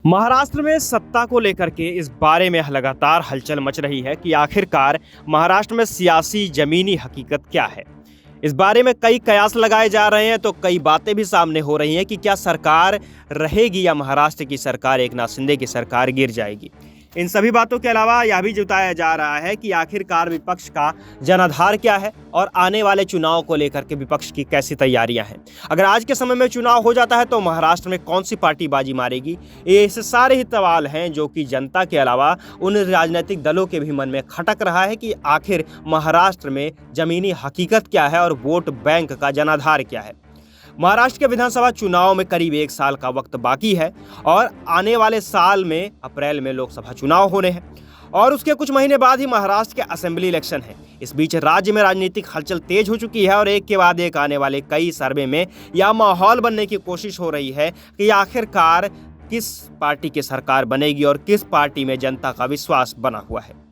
महाराष्ट्र में सत्ता को लेकर के इस बारे में लगातार हलचल मच रही है कि आखिरकार महाराष्ट्र में सियासी जमीनी हकीकत क्या है। इस बारे में कई कयास लगाए जा रहे हैं तो कई बातें भी सामने हो रही हैं कि क्या सरकार रहेगी या महाराष्ट्र की सरकार एकनाथ शिंदे की सरकार गिर जाएगी। इन सभी बातों के अलावा यह भी जताया जा रहा है कि आखिरकार विपक्ष का जनाधार क्या है और आने वाले चुनाव को लेकर के विपक्ष की कैसी तैयारियां हैं। अगर आज के समय में चुनाव हो जाता है तो महाराष्ट्र में कौन सी पार्टी बाजी मारेगी। ये ऐसे सारे ही सवाल हैं जो कि जनता के अलावा उन राजनीतिक दलों के भी मन में खटक रहा है कि आखिर महाराष्ट्र में जमीनी हकीकत क्या है और वोट बैंक का जनाधार क्या है। महाराष्ट्र के विधानसभा चुनाव में करीब 1 साल का वक्त बाकी है और आने वाले साल में अप्रैल में लोकसभा चुनाव होने हैं और उसके कुछ महीने बाद ही महाराष्ट्र के असेंबली इलेक्शन है। इस बीच राज्य में राजनीतिक हलचल तेज हो चुकी है और एक के बाद एक आने वाले कई सर्वे में यह माहौल बनने की कोशिश हो रही है कि आखिरकार किस पार्टी की सरकार बनेगी और किस पार्टी में जनता का विश्वास बना हुआ है।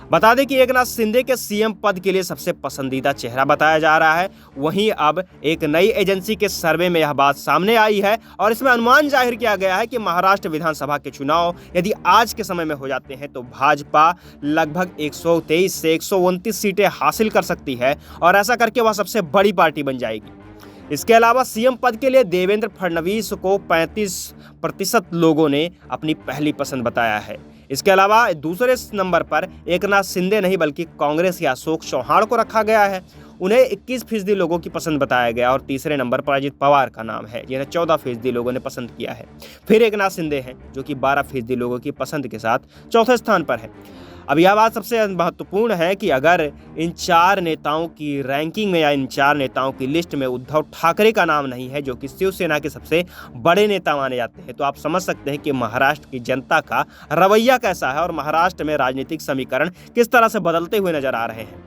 बता दें कि एकनाथ शिंदे के सीएम पद के लिए सबसे पसंदीदा चेहरा बताया जा रहा है। वहीं अब एक नई एजेंसी के सर्वे में यह बात सामने आई है और इसमें अनुमान जाहिर किया गया है कि महाराष्ट्र विधानसभा के चुनाव यदि आज के समय में हो जाते हैं तो भाजपा लगभग 123 से 129 सीटें हासिल कर सकती है और ऐसा करके वह सबसे बड़ी पार्टी बन जाएगी। इसके अलावा सीएम पद के लिए देवेंद्र फडणवीस को 35% लोगों ने अपनी पहली पसंद बताया है। इसके अलावा दूसरे नंबर पर एकनाथ शिंदे नहीं बल्कि कांग्रेस के अशोक चौहान को रखा गया है। उन्हें 21% लोगों की पसंद बताया गया और तीसरे नंबर पर अजित पवार का नाम है जिन्हें 14% लोगों ने पसंद किया है। फिर एकनाथ शिंदे हैं जो कि 12% लोगों की पसंद के साथ चौथे स्थान पर है। अब यह बात सबसे महत्वपूर्ण है कि अगर इन 4 नेताओं की रैंकिंग में या इन 4 नेताओं की लिस्ट में उद्धव ठाकरे का नाम नहीं है जो कि शिवसेना के सबसे बड़े नेता माने जाते हैं, तो आप समझ सकते हैं कि महाराष्ट्र की जनता का रवैया कैसा है और महाराष्ट्र में राजनीतिक समीकरण किस तरह से बदलते हुए नजर आ रहे हैं।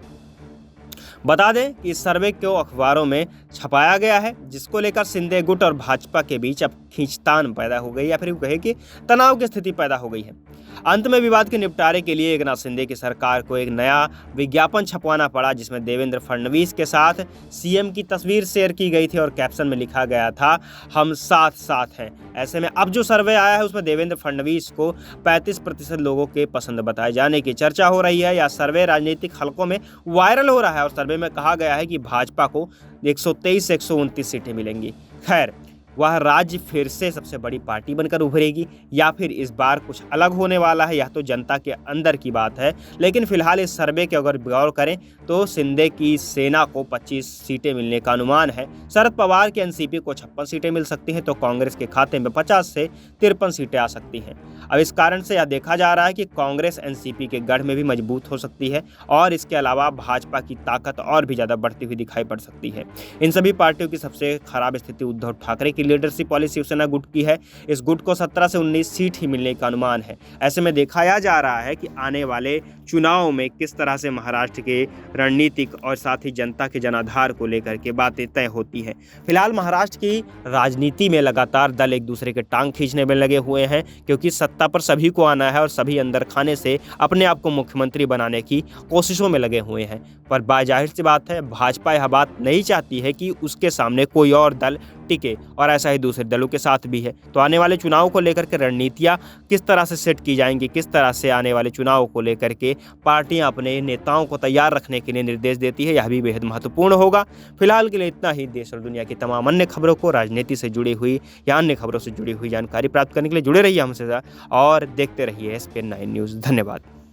बता दें कि इस सर्वे को अखबारों में छपाया गया है जिसको लेकर शिंदे गुट और भाजपा के बीच अब खींचतान पैदा हो गई या फिर कहे कि तनाव की स्थिति पैदा हो गई है। अंत में विवाद के निपटारे के लिए एकनाथ शिंदे की सरकार को एक नया विज्ञापन छपवाना पड़ा जिसमें देवेंद्र फडणवीस के साथ सीएम की तस्वीर शेयर की गई थी और कैप्शन में लिखा गया था, हम साथ साथ हैं। ऐसे में अब जो सर्वे आया है उसमें देवेंद्र फडणवीस को 35% लोगों के पसंद बताए जाने की चर्चा हो रही है। यह सर्वे राजनीतिक हलकों में वायरल हो रहा है और सर्वे में कहा गया है कि भाजपा को 123 से 129 सीटें मिलेंगी। खैर, वह राज्य फिर से सबसे बड़ी पार्टी बनकर उभरेगी या फिर इस बार कुछ अलग होने वाला है, यह तो जनता के अंदर की बात है। लेकिन फिलहाल इस सर्वे के अगर गौर करें तो शिंदे की सेना को 25 सीटें मिलने का अनुमान है। शरद पवार के एनसीपी को 56 सीटें मिल सकती हैं तो कांग्रेस के खाते में 50 से 53 सीटें आ सकती हैं। अब इस कारण से यह देखा जा रहा है कि कांग्रेस एनसीपी के गढ़ में भी मजबूत हो सकती है और इसके अलावा भाजपा की ताकत और भी ज़्यादा बढ़ती हुई दिखाई पड़ सकती है। इन सभी पार्टियों की सबसे खराब स्थिति उद्धव ठाकरे की लीडरशिप वाली शिवसेना गुट की है। इस गुट को 17 से 19 सीट ही मिलने का अनुमान है। ऐसे में दिखाया जा रहा है कि आने वाले चुनाव में किस तरह से महाराष्ट्र के रणनीतिक और साथ ही जनता के जनाधार को लेकर के बातें तय होती हैं। फिलहाल महाराष्ट्र की राजनीति में लगातार दल एक दूसरे के टांग खींचने में लगे हुए हैं क्योंकि सत्ता पर सभी को आना है और सभी अंदर खाने से अपने आप को मुख्यमंत्री बनाने की कोशिशों में लगे हुए हैं। पर बाजाहिर सी बात है भाजपा यह बात नहीं चाहती है कि उसके सामने कोई और दल टिके और ऐसा ही दूसरे दलों के साथ भी है। तो आने वाले चुनाव को लेकर के रणनीतियाँ किस तरह से सेट की जाएंगी, किस तरह से आने वाले चुनाव को लेकर के पार्टियां अपने नेताओं को तैयार रखने के लिए निर्देश देती है, यह भी बेहद महत्वपूर्ण होगा। फिलहाल के लिए इतना ही। देश और दुनिया की तमाम अन्य खबरों को, राजनीति से जुड़ी हुई या अन्य खबरों से जुड़ी हुई जानकारी प्राप्त करने के लिए जुड़े रहिए हमसे और देखते रहिए SPN9 न्यूज़। धन्यवाद।